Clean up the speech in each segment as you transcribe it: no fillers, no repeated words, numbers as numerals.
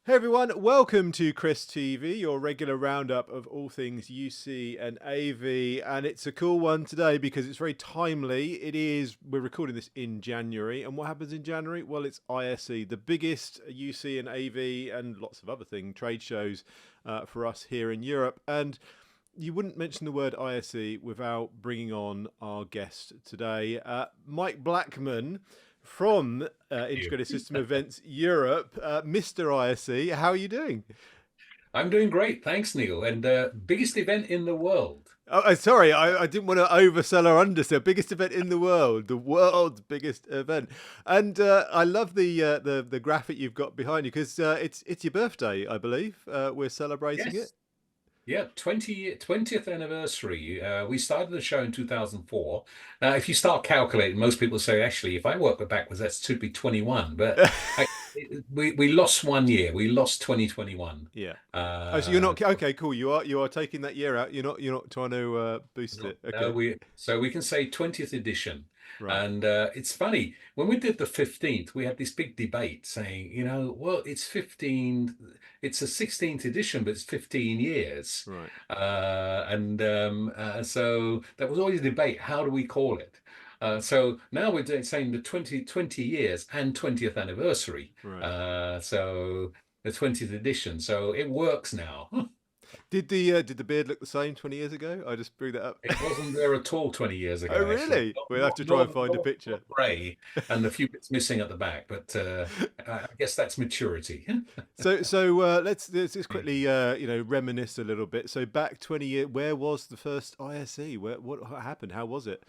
Hey everyone, welcome to CresTV, your regular roundup of all things UC and AV, and it's a cool one today because it's very timely. We're recording this in January, and what happens in January? Well, it's ISE, the biggest UC and AV and lots of other trade shows for us here in Europe, and you wouldn't mention the word ISE without bringing on our guest today, Mike Blackman from You. Integrated System Events Europe, Mr. ISE. How are you doing? I'm doing great, thanks, Neil. And biggest event in the world. Oh, sorry, I didn't want to oversell or undersell. Biggest event in the world's biggest event, and I love the graphic you've got behind you because it's your birthday, I believe. We're celebrating it. Yes. Yeah, 20th anniversary. We started the show in 2004. Now, if you start calculating, most people say, actually, if I work backwards, that should be 21. But I, we lost 1 year. We lost 2021. Yeah. Oh, so you're Uh, not okay. Cool. You are taking that year out. You're not trying to boost No, it. no, Okay. we can say 20th edition. Right. And it's funny, when we did the 15th, we had this big debate saying, well, it's a 16th edition, but it's 15 years. Right. So that was always a debate. How do we call it? So now saying the 20 years and 20th anniversary. Right. So the 20th edition. So it works now. Did the beard look the same 20 years ago? I just bring that up. It wasn't there at all 20 years Oh, ago, actually. really? We'll have to try and find a Not picture. grey, and a few bits missing at the back, but I guess that's maturity. So let's just quickly reminisce a little bit. So back 20 years, where was the first ISE? What happened? How was it?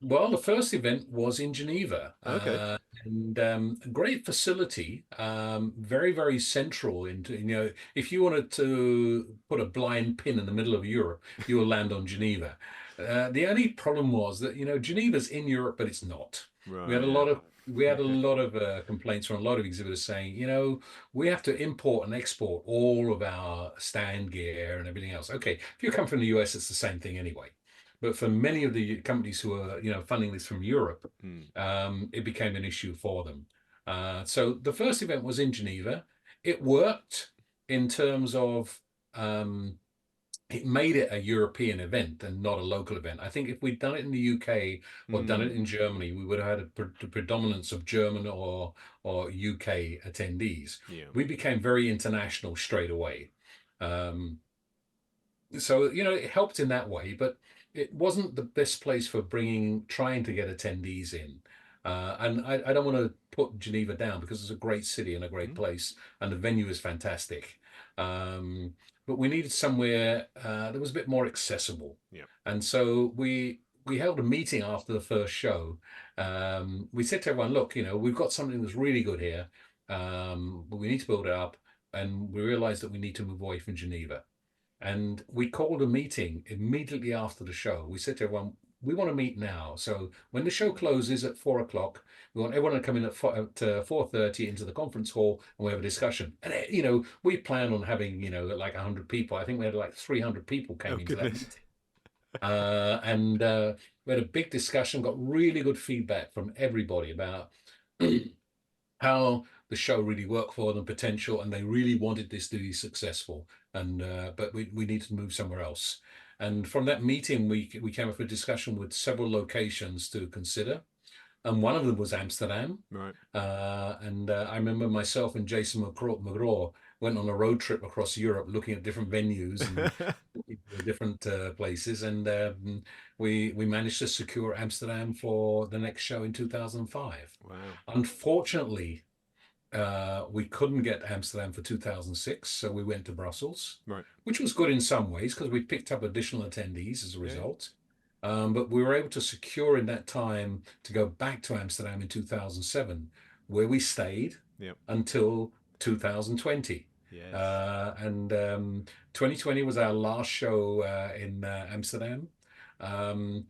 Well, the first event was in Geneva, Okay. and a great facility, very, very central into, if you wanted to put a blind pin in the middle of Europe, you will land on Geneva. The only problem was that, Geneva's in Europe, but it's not. We had Right. a Yeah. lot of we had a lot of complaints from a lot of exhibitors saying, we have to import and export all of our stand gear and everything else. Okay, if you come from the US, it's the same thing anyway. But for many of the companies who are, funding this from Europe, Hmm. it became an issue for them. So the first event was in Geneva. It worked in terms of it made it a European event and not a local event. I think if we'd done it in the UK or done it Hmm. in Germany, we would have had the predominance of German or UK attendees. Yeah. We became very international straight away. Um, so it helped in that way, but it wasn't the best place for trying to get attendees in. And I don't want to put Geneva down because it's a great city and a great Hmm. place, and the venue is fantastic. But we needed somewhere that was a bit more accessible, Yeah. and so we held a meeting after the first show. We said to everyone, look, we've got something that's really good here, but we need to build it up, and we realized that we need to move away from Geneva. And we called a meeting immediately after the show. We said to everyone, we want to meet now. So when the show closes at 4 o'clock, we want everyone to come in at 4:30 into the conference hall, and we have a discussion. And we plan on having like 100 people. I think we had like 300 people Oh came into that goodness. meeting, and we had a big discussion. Got really good feedback from everybody about how the show really worked for them, potential, and they really wanted this to be successful. And but we need to move somewhere else. And from that meeting, we came up with a discussion with several locations to consider, and one of them was Amsterdam. Right. And I remember myself and Jason McGraw went on a road trip across Europe, looking at different venues and different places, and we managed to secure Amsterdam for the next show in 2005. Wow. Unfortunately, we couldn't get Amsterdam for 2006, so we went to Brussels, Right. which was good in some ways because we picked up additional attendees as a Yeah. result. But we were able to secure in that time to go back to Amsterdam in 2007, where we stayed Yeah. until 2020. Yes. And 2020 was our last show in Amsterdam. Um,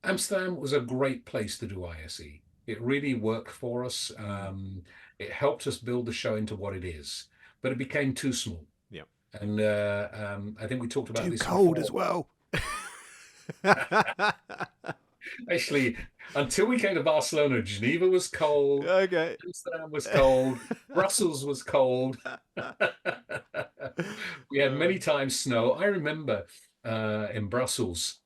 Amsterdam was a great place to do ISE. It really worked for us. Mm. It helped us build the show into what it is, but it became too small. Yeah. And I think we talked about Too this cold before. as well. Actually, until we came to Barcelona, Geneva was cold, Okay. Amsterdam was cold, Brussels was cold. We had Uh, many times snow. I remember in Brussels,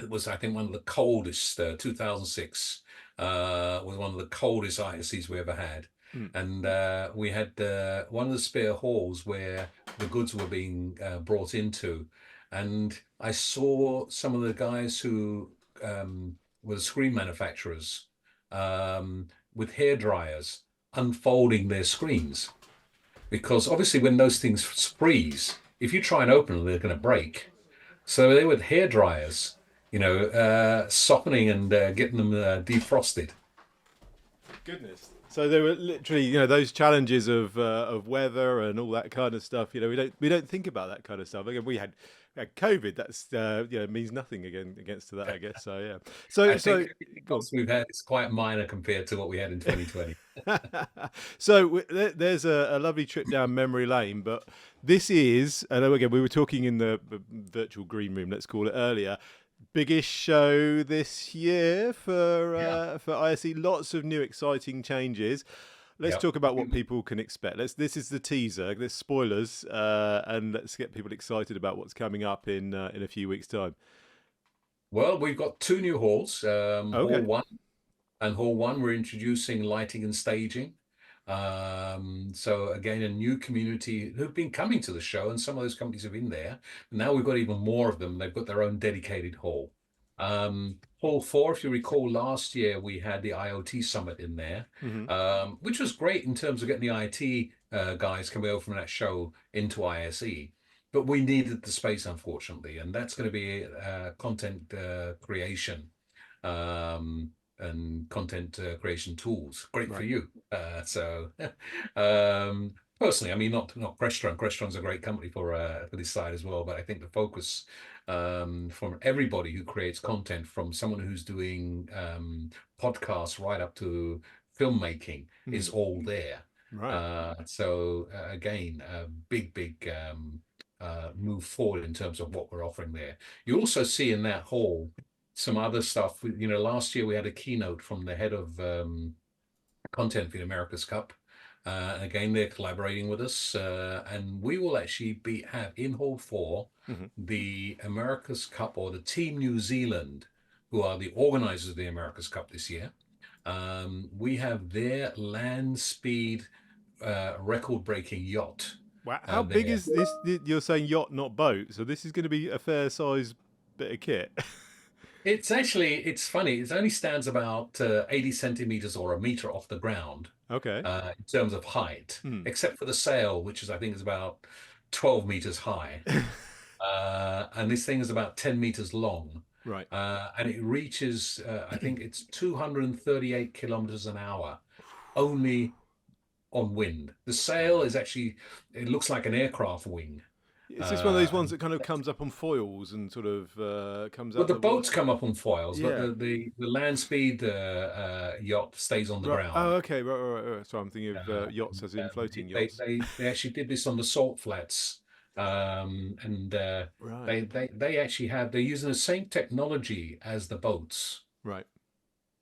it was, I think, one of the coldest, 2006, was one of the coldest ISEs we ever had. mm, And we had one of the spare halls where the goods were being brought into. And I saw some of the guys who were the screen manufacturers with hair dryers unfolding their screens. Because obviously, when those things freeze, if you try and open them, they're going to break. So they were hair dryers, softening and getting them defrosted. goodness. So there were literally, those challenges of weather and all that kind of stuff. We don't think about that kind of stuff. Again, we had COVID. That's means nothing against to that, I guess. So yeah. So I think so everything go else we've had is quite minor compared to what we had in 2020. on. So there's a lovely trip down memory lane, but this is, and again, we were talking in the virtual green room, let's call it earlier. Biggest show this year Yeah, for ISE. Lots of new exciting changes. Let's yeah. talk about what people can expect. This is the teaser. There's spoilers, and let's get people excited about what's coming up in a few weeks' time. Well, we've got two new halls. Hall Okay. one and Hall one, we're introducing lighting and staging. So again, a new community who've been coming to the show, and some of those companies have been there. Now we've got even more of them. They've got their own dedicated hall. Hall four, if you recall, last year we had the IoT summit in there, Hmm. which was great in terms of getting the IT guys coming over from that show into ISE. But we needed the space, unfortunately, and that's going to be content creation. And content creation tools. Great for Right. you. Personally, I mean, not Crestron. Crestron's a great company for this side as well. But I think the focus from everybody who creates content, from someone who's doing podcasts right up to filmmaking, is Mm. all there. Right. Again, a big move forward in terms of what we're offering there. You also see in that hall some other stuff. Last year we had a keynote from the head of content for the America's Cup. Again, they're collaborating with us, and we will actually have in Hall 4 Hmm. the America's Cup, or the Team New Zealand, who are the organizers of the America's Cup this year. We have their land speed record-breaking yacht Wow. How big there. is this? You're saying yacht, not boat. So this is going to be a fair size bit of kit. It's funny. It only stands about 80 centimeters or a meter off the ground Okay. in terms of height, Hmm. except for the sail, which I think is about 12 meters high. And this thing is about 10 meters long. Right. And it reaches, I think it's 238 kilometers an hour, only on wind. The sail is actually, it looks like an aircraft wing. Is this one of those ones And that kind of comes up on foils and sort of comes Well, out the the water? boats come up on foils, but Yeah. the land speed yacht stays on the Right. Oh, ground. okay. Right. So I'm thinking of yachts as in They, floating they yachts. they they actually did this on the salt flats, and Right. they actually they're using the same technology as the boats. Right.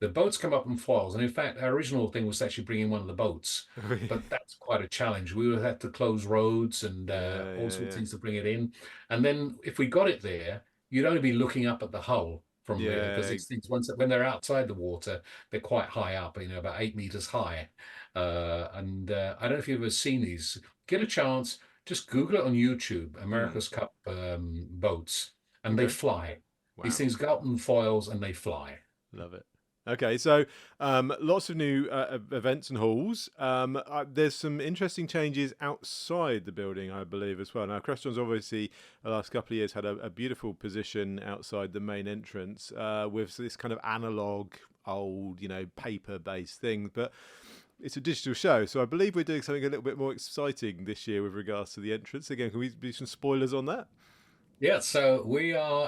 The boats come up on foils, and in fact, our original thing was actually bringing one of the boats, but that's quite a challenge. We would have to close roads and Yeah. all Yeah. sorts of Yeah. things to bring it in. And then if we got it there, you'd only be looking up at the hull from there, because Yeah. these things, when they're outside the water, they're quite high up, about 8 meters high. And I don't know if you've ever seen these. Get a chance, just Google it on YouTube, Hmm. America's Cup boats, and they Okay. fly. These Wow. things go up on foils and they fly. Love it. Okay, so lots of new events and halls. There's some interesting changes outside the building, I believe, as well. Now, Crestron's obviously the last couple of years had a beautiful position outside the main entrance with this kind of analog, old, paper-based thing, but it's a digital show, so I believe we're doing something a little bit more exciting this year with regards to the entrance. Again, can we do some spoilers on that? Yeah, so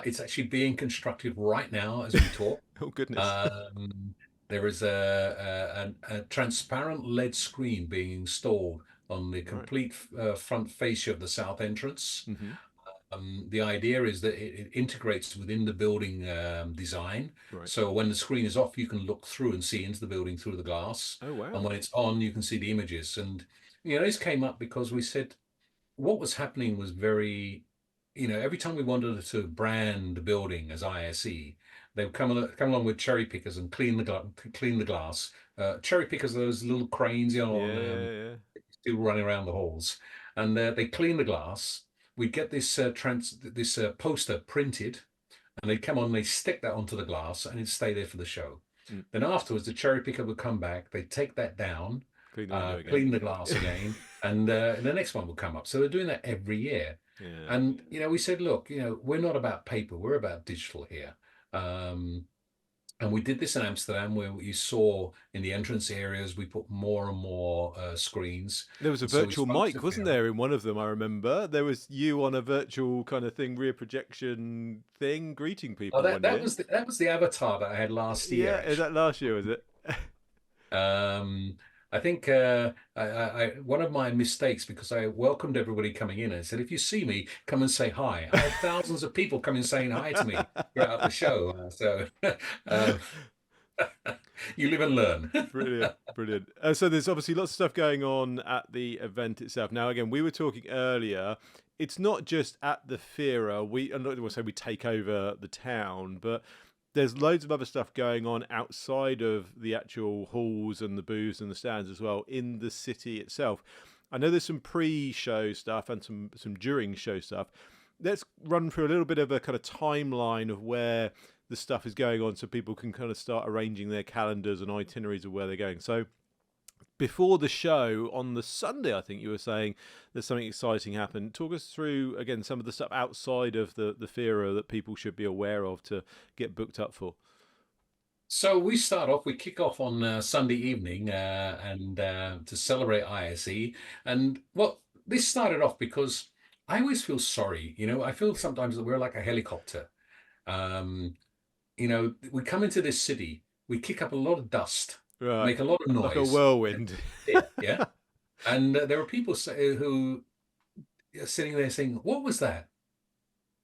it's actually being constructed right now as we talk. Oh goodness! Um, there is a transparent LED screen being installed on the Right. complete front fascia of the south entrance. Hmm. The idea is that it integrates within the building design. Right. So when the screen is off, you can look through and see into the building through the glass. Oh And wow. when it's on, you can see the images. And, this came up because we said what was happening was very, every time we wanted to brand the building as ISE, they would come along with cherry pickers and clean the glass. Cherry pickers are those little cranes, Yeah, on yeah, yeah. still running around the halls, and they clean the glass. We'd get this poster printed, and they'd come on, they stick that onto the glass, and it'd stay there for the show. Mm. Then afterwards, the cherry picker would come back. They'd take that down, Clean the window again. clean the glass again, and the next one would come up. So they're doing that every year. Yeah. And we said, look, we're not about paper, we're about digital here. And we did this in Amsterdam, where you saw in the entrance areas, we put more and more screens. There was a And so we virtual spoke to mic, the wasn't fair. there, in one of them? I remember there was you on a virtual kind of thing, rear projection thing, greeting Oh, people that one that year. was the avatar that I had last year, Yeah, is actually. that last year? Was it? Um, I think one of my mistakes, because I welcomed everybody coming in and said, if you see me, come and say hi. I had thousands of people coming saying hi to me throughout the show. So uh, you live and learn. Brilliant, brilliant. So there's obviously lots of stuff going on at the event itself. Now, again, we were talking earlier. It's not just at the Fira. I'm not going to say we take over the town, but there's loads of other stuff going on outside of the actual halls and the booths and the stands as well in the city itself. I know there's some pre-show stuff and some during show stuff. Let's run through a little bit of a kind of timeline of where the stuff is going on so people can kind of start arranging their calendars and itineraries of where they're going. So before the show on the Sunday, I think you were saying there's something exciting happened. Talk us through again some of the stuff outside of the FIRA that people should be aware of to get booked up for. So we kick off on Sunday evening, and to celebrate ISE. And well, this started off because I always feel sorry. I feel sometimes that we're like a helicopter. Um, we come into this city, we kick up a lot of dust, Right, make a lot of like a noise, and whirlwind. yeah. And there are people who are sitting there saying, "What was that?"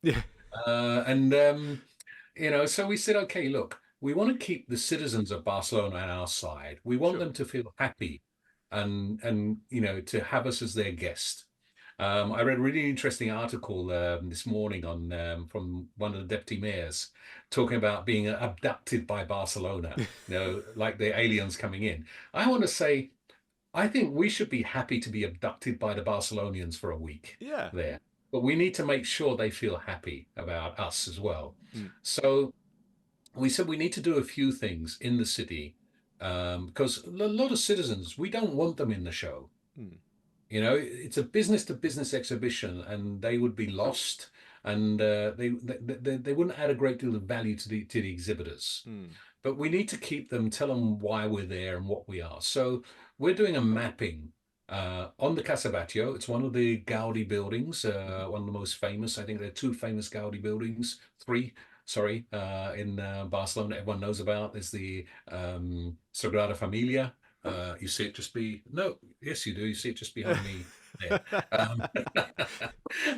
Yeah, And so we said, okay, look, we want to keep the citizens of Barcelona on our side. We want sure. them to feel happy, and to have us as their guest. I read a really interesting article this morning on from one of the deputy mayors talking about being abducted by Barcelona, like the aliens coming in. I want to say, I think we should be happy to be abducted by the Barcelonians for a week Yeah. there, but we need to make sure they feel happy about us as well. Mm, So we said we need to do a few things in the city, because a lot of citizens, we don't want them in the show. mm, It's a business to business exhibition, and they would be lost, and they wouldn't add a great deal of value to the exhibitors. mm. But we need to keep them, tell them why we're there and what we are. So we're doing a mapping on the Casa Batlló. It's one of the Gaudi buildings, Mhm. one of the most famous. I think there are two famous Gaudi buildings, three, sorry, in Barcelona. Everyone knows about. There's the Sagrada Familia. You see it just no, yes, you do. You see it just behind me there.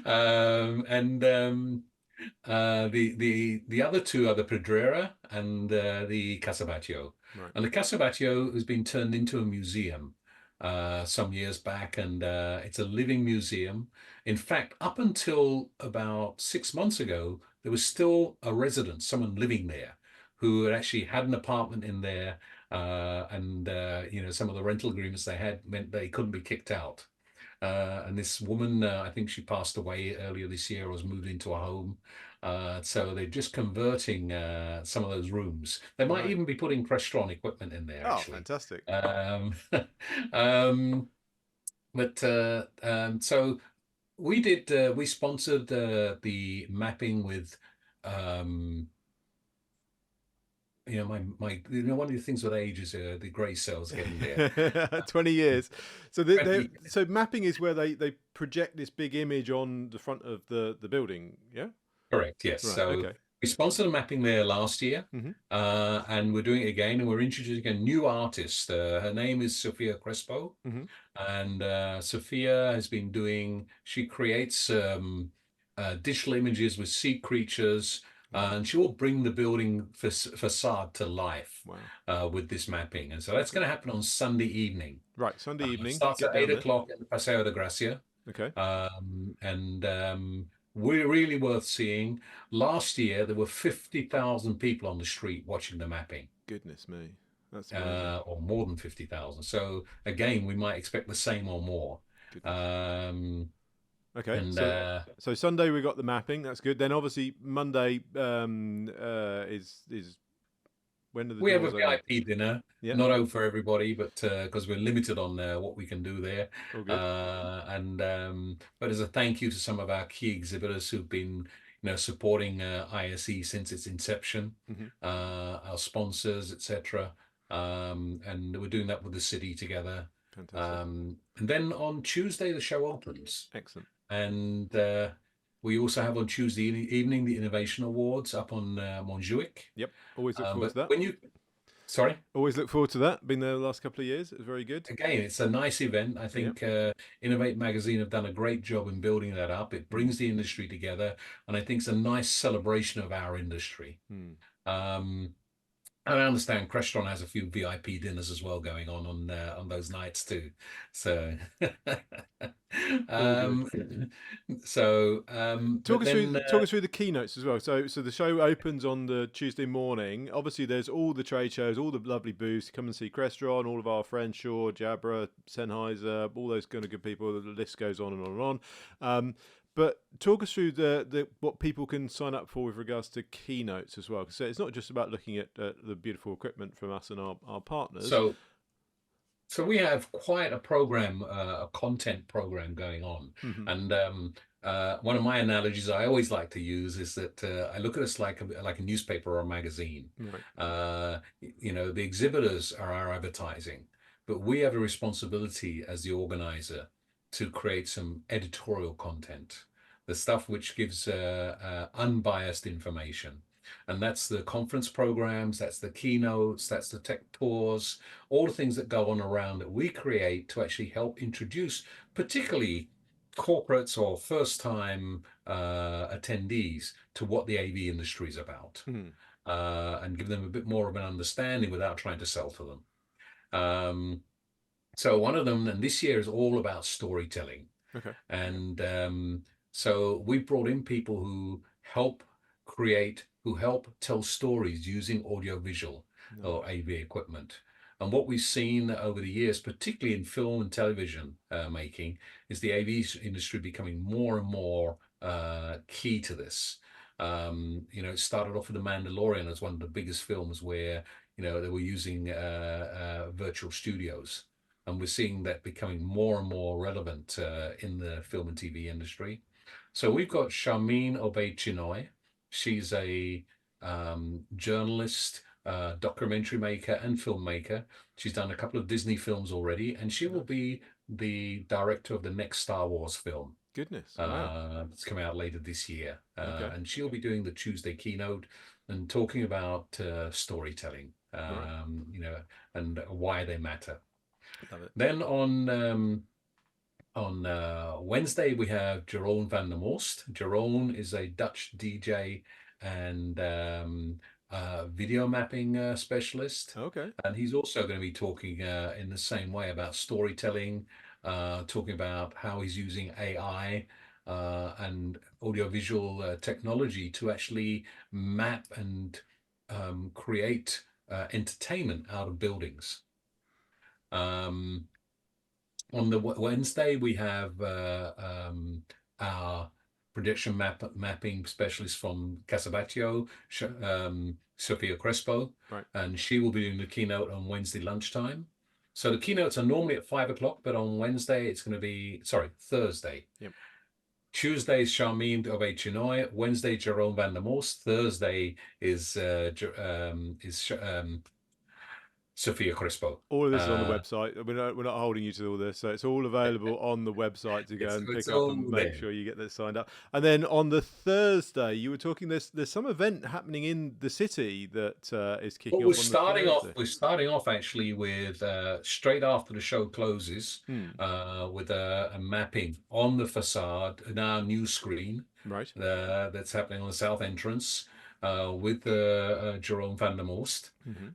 Um, and the other two are the Pedrera and the Casabatio. Right. And the Casabatio has been turned into a museum some years back, and it's a living museum. In fact, up until about 6 months ago, there was still a resident, someone living there, who actually had an apartment in there, and some of the rental agreements they had meant they couldn't be kicked out. And this woman, I think she passed away earlier this year, or was moved into a home. So they're just converting some of those rooms. They might Right. even be putting Crestron equipment in there, Oh, actually. fantastic. Um, um, so we sponsored the mapping with, um, one of the things with age is the grey cells getting there. 20 years. So Yeah. so mapping is where they project this big image on the front of the building. Yeah. Correct, yes. Right. So Okay. we sponsored a mapping there last year, Hmm. and we're doing it again, and we're introducing a new artist. Her name is Sofia Crespo, Hmm. and Sophia has been she creates digital images with sea creatures, and she will bring the building facade to life Wow. with this mapping. And so that's Okay. going to happen on Sunday evening. Right. Sunday It evening. starts Get at down eight there. o'clock at the Paseo de Gracia. Okay. And we're really worth seeing. Last year, there were 50,000 people on the street watching the mapping, Goodness me. That's amazing. or more than 50,000. So again, we might expect the same or more. Goodness. Um, Okay. and So Sunday we got the mapping. That's good. Then obviously Monday is when are the we have a doors open? VIP dinner, Yeah. not out for everybody, but because we're limited on what we can do there. All good. But as a thank you to some of our key exhibitors who've been, supporting ISE since its inception, Hmm. our sponsors, etc. And we're doing that with the city together. Fantastic. And then on Tuesday, the show opens. Excellent. And we also have on Tuesday evening the Innovation Awards up on Montjuic. Yep. Always look forward But to that. when you, sorry, Always look forward to that. Been there the last couple of years. It was very good. again, it's a nice event. I Yeah. think Innovate Magazine have done a great job in building that up. It Mm. brings the industry together, and I think it's a nice celebration of our industry. Mm. Um, and I understand Crestron has a few VIP dinners as well going on those nights too. So, All good. um, Talk but us then through talk us through the keynotes as well. So the show opens on the Tuesday morning. Obviously, there's all the trade shows, all the lovely booths. Come and see Crestron, all of our friends, Shaw, Jabra, Sennheiser, all those kind of good people. The list goes on and on and on. But talk us through the what people can sign up for with regards to keynotes as well. So it's not just about looking at the beautiful equipment from us and our partners. so So we have quite a program, a content program going on. Hmm. And one of my analogies I always like to use is that I look at us like a newspaper or a magazine. Right. The exhibitors are our advertising, but we have a responsibility as the organizer to create some editorial content, the stuff which gives unbiased information. And that's the conference programs, that's the keynotes, that's the tech tours, all the things that go on around that we create to actually help introduce, particularly corporates or first-time attendees, to what the AV industry is about, Mm. and give them a bit more of an understanding without trying to sell to them. So one of them, and this year is all about storytelling. Okay. And so we've brought in people who help tell stories using audiovisual Nice. or AV equipment. And what we've seen over the years, particularly in film and television making, is the AV industry becoming more and more key to this. It started off with The Mandalorian as one of the biggest films where, they were using virtual studios. And we're seeing that becoming more and more relevant in the film and TV industry. So we've got Charmine Obey-Chinoy. She's a journalist, documentary maker, and filmmaker. She's done a couple of Disney films already, and she will Nice. be the director of the next Star Wars film. Goodness. Wow. It's coming out later this year. Okay. And she'll be doing the Tuesday keynote and talking about storytelling, Right. and why they matter. Love it. Then on Wednesday, we have Jeroen van der Most. Jeroen is a Dutch DJ and video mapping specialist. Okay. And he's also going to be talking in the same way about storytelling, talking about how he's using AI and audiovisual technology to actually map and create entertainment out of buildings. On the Wednesday, we have our prediction mapping specialist from Casabatio, Sophia Crespo, Right. and she will be doing the keynote on Wednesday lunchtime. So the keynotes are normally at 5 o'clock, but on Wednesday it's going to be, Thursday. Yep. Tuesday is Charmine Obey-Chinoy. Wednesday, Jerome van der Most. Thursday is Sophia Crespo. All of this is on the Uh, website. We're not holding you to all this, so it's all available on the website to go and it's pick up all and make there. sure you get that signed up. And then on the Thursday, you were talking. There's some event happening in the city that is But kicking off on the Thursday. we're starting off actually with straight after the show closes Hmm. with a mapping on the facade in our new screen Right. that's happening on the south entrance with Jerome van der Most, Hmm.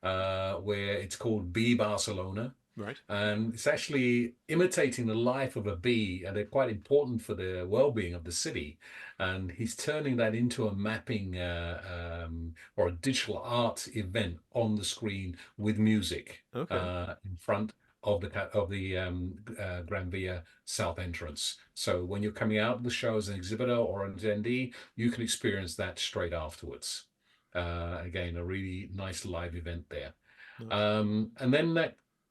where it's called B Barcelona. Right. And it's actually imitating the life of a bee, and they're quite important for the well-being of the city. And he's turning that into a mapping or a digital art event on the screen with music Okay. in front of the Gran Via South entrance. So when you're coming out of the show as an exhibitor or an attendee, you can experience that straight afterwards. Again, a really nice live event there. Nice. And then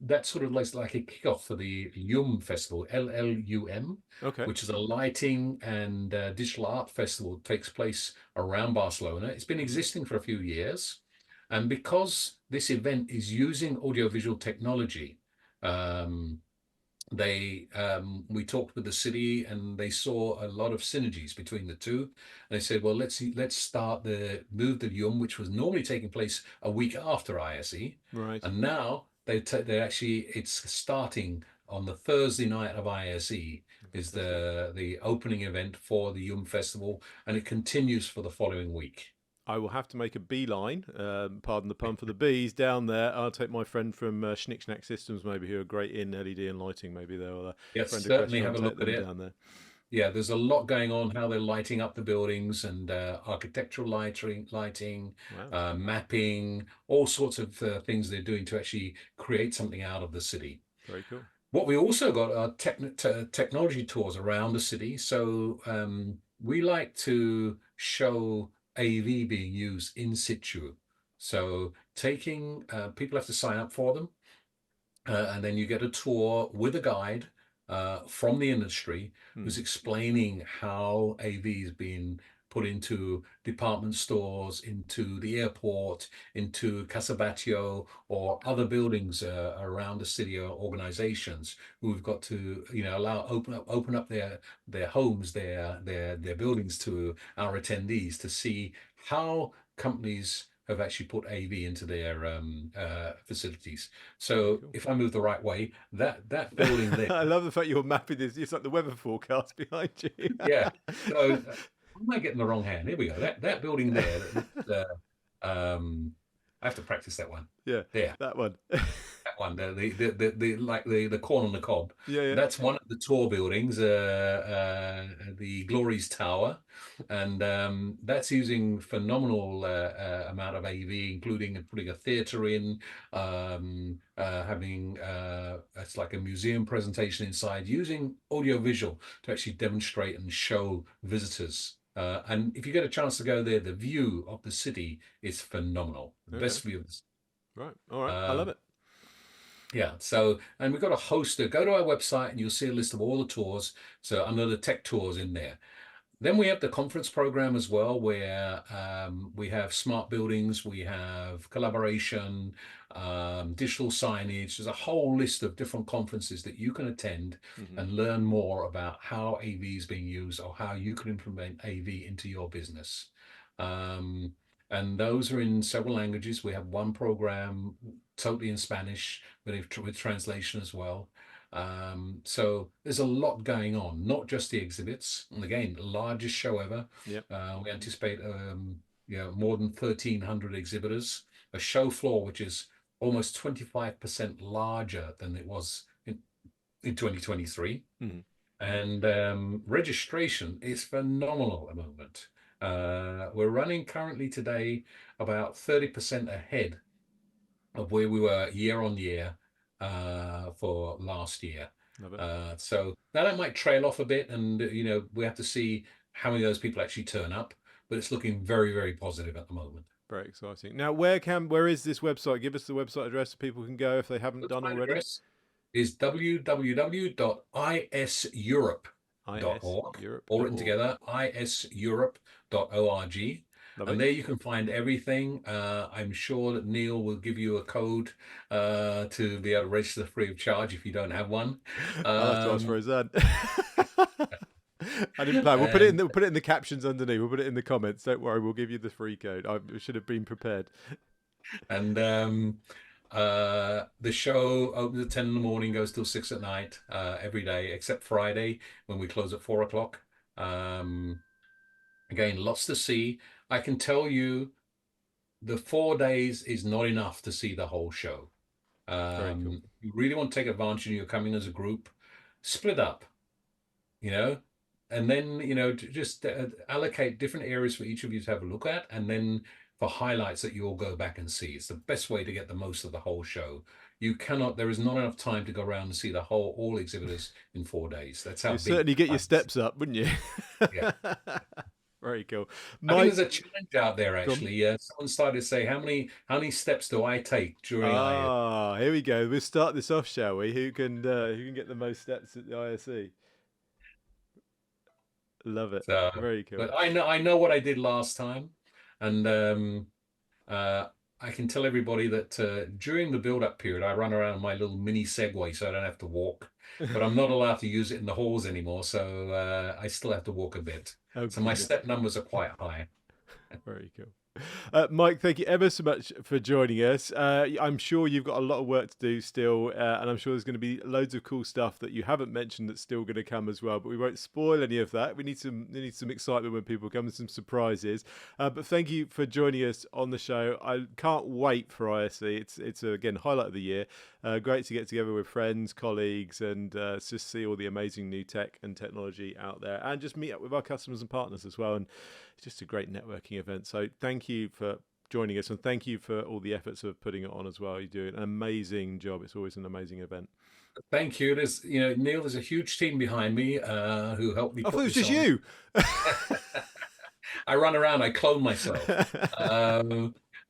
that sort of like a kickoff for the Llum Festival, LLUM, Okay. which is a lighting and digital art festival, takes place around Barcelona. It's been Hmm. existing for a few years, and because this event is using audiovisual technology, um, we talked with the city and they saw a lot of synergies between the two. And they said, well, let's start the move to Llum, which was normally taking place a week after ISE, Right. and now they actually it's starting on the Thursday night of ISE is Fantastic. the opening event for the Llum Festival, and it continues for the following week. I will have to make a beeline, pardon the pun, for the bees down there. I'll take my friend from Schnick Schnack Systems, maybe, who are great in LED and lighting. Maybe they'll, Yes, friend of certainly have Crestron, a take look at them it. down there. Yeah, there's a lot going on, how they're lighting up the buildings and architectural lighting, Wow. mapping, all sorts of things they're doing to actually create something out of the city. Very cool. What we also got are technology tours around the city. So we like to show AV being used in situ. So taking people have to sign up for them, and then you get a tour with a guide from the industry Hmm. who's explaining how AV has been put into department stores, into the airport, into Casabatio, or other buildings around the city or organizations who've got to, allow open up their homes, their buildings to our attendees to see how companies have actually put AV into their facilities. Very So cool. if I move the right way, that building there, I love the fact you're mapping this. It's like the weather forecast behind you. yeah. So am I getting the wrong hand? Here we go. That building there. I have to practice that one. Yeah, There, that one. that one. The like the corn on the cob. Yeah, yeah. That's one of the tall buildings. The Glories Tower, and that's using phenomenal amount of AV, including putting a theatre in, having it's like a museum presentation inside, using audiovisual to actually demonstrate and show visitors. And if you get a chance to go there, the view of the city is phenomenal. Okay. Best view of the city. Right. All right. I love Um, it. yeah, so, and we've got a host. Go to our website and you'll see a list of all the tours. So under the tech tours in there. Then we have the conference program as well, where we have smart buildings, we have collaboration, digital signage. There's a whole list of different conferences that you can attend Hmm. and learn more about how AV is being used or how you can implement AV into your business. Um, and those are in several languages. We have one program totally in Spanish with translation as well. So there's a lot going on, not just the exhibits. And again, the largest show ever. Yep. We anticipate more than 1,300 exhibitors, a show floor which is almost 25% larger than it was in 2023. Hmm. And registration is phenomenal at the moment. We're running currently today about 30% ahead of where we were year on year for last year. Love it. So now that might trail off a bit, and we have to see how many of those people actually turn up. But it's looking very, very positive at the moment. Very exciting. Now, where is this website? Give us the website address so people can go if they haven't done Website already. address is www.iseurope.org, all written iseurope.org. together, iseurope.org. And Lovely. there you can find everything. I'm sure that Neil will give you a code to be able to register free of charge if you don't have one. I'll have to ask for Um, his ad. I didn't plan. We'll put it in and the we'll put it in the captions underneath. We'll put it in the comments. Don't worry. We'll give you the free code. I should have been prepared. and the show opens at 10 in the morning, goes till 6 at night, every day except Friday when we close at 4 o'clock. Um, Again, lots to see. I can tell you the 4 days is not enough to see the whole show. Very cool. If you really want to take advantage and you're coming as a group, split up, you know, and then, just allocate different areas for each of you to have a look at, and then for highlights that you all go back and see. It's the best way to get the most of the whole show. There is not enough time to go around and see all exhibitors in 4 days. That's how You'd big certainly get your ISE. steps up, wouldn't you? Yeah. Very cool. I think Mike, there's a challenge out there go on. actually. Someone started to say, how many steps do I take during ISE? Ah, here we go. We'll start this off, shall we? Who can get the most steps at the ISE? Love it. So, Very cool. but I know what I did last time, and uh, I can tell everybody that during the build-up period, I run around my little mini Segway, so I don't have to walk. But I'm not allowed to use it in the halls anymore, so I still have to walk a bit. Oh So my goodness. step numbers are quite high. Very cool. Mike, thank you ever so much for joining us. I'm sure you've got a lot of work to do still, and I'm sure there's going to be loads of cool stuff that you haven't mentioned that's still going to come as well. But we won't spoil any of that. We need some excitement when people come and some surprises. But thank you for joining us on the show. I can't wait for ISE. It's again highlight of the year. Great to get together with friends, colleagues, and just see all the amazing new tech and technology out there, and just meet up with our customers and partners as well. And it's just a great networking event. So thank you for joining us, and thank you for all the efforts of putting it on as well. You're doing an amazing job. It's always an amazing event. Thank you. Neil, there's a huge team behind me who helped me I thought put it was this just on. you. I run around, I clone myself.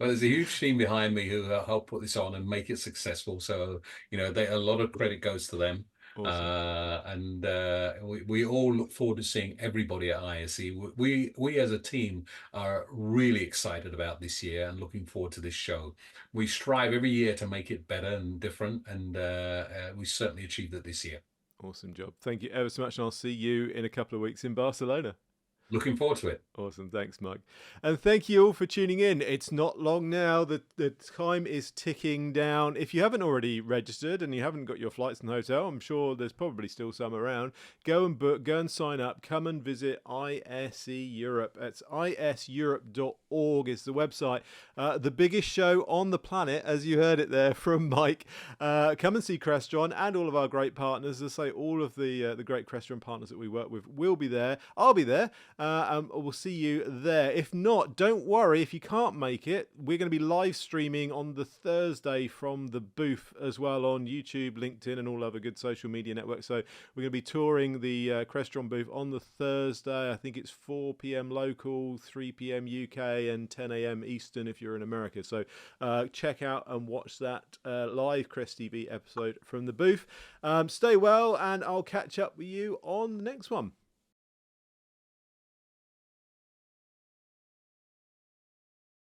But there's a huge team behind me who help put this on and make it successful. So, a lot of credit goes to them. Awesome. And we all look forward to seeing everybody at ISE. We as a team are really excited about this year and looking forward to this show. We strive every year to make it better and different, and we certainly achieved it this year. Awesome job. Thank you ever so much, and I'll see you in a couple of weeks in Barcelona. Looking forward to it. Awesome. Thanks, Mike. And thank you all for tuning in. It's not long now. The time is ticking down. If you haven't already registered and you haven't got your flights and hotel, I'm sure there's probably still some around. Go and book, go and sign up. Come and visit ISE Europe. It's iseurope.org is the website. The biggest show on the planet, as you heard it there from Mike. Come and see Crestron and all of our great partners. As I say, all of the great Crestron partners that we work with will be there. I'll be there. We'll see you there. If not, don't worry. If you can't make it, we're going to be live streaming on the Thursday from the booth as well on YouTube, LinkedIn, and all other good social media networks. So we're going to be touring the Crestron booth on the Thursday. I think it's 4 p.m. local, 3 p.m. UK, and 10 a.m. Eastern if you're in America. So check out and watch that live CresTV episode from the booth. Stay well, and I'll catch up with you on the next one.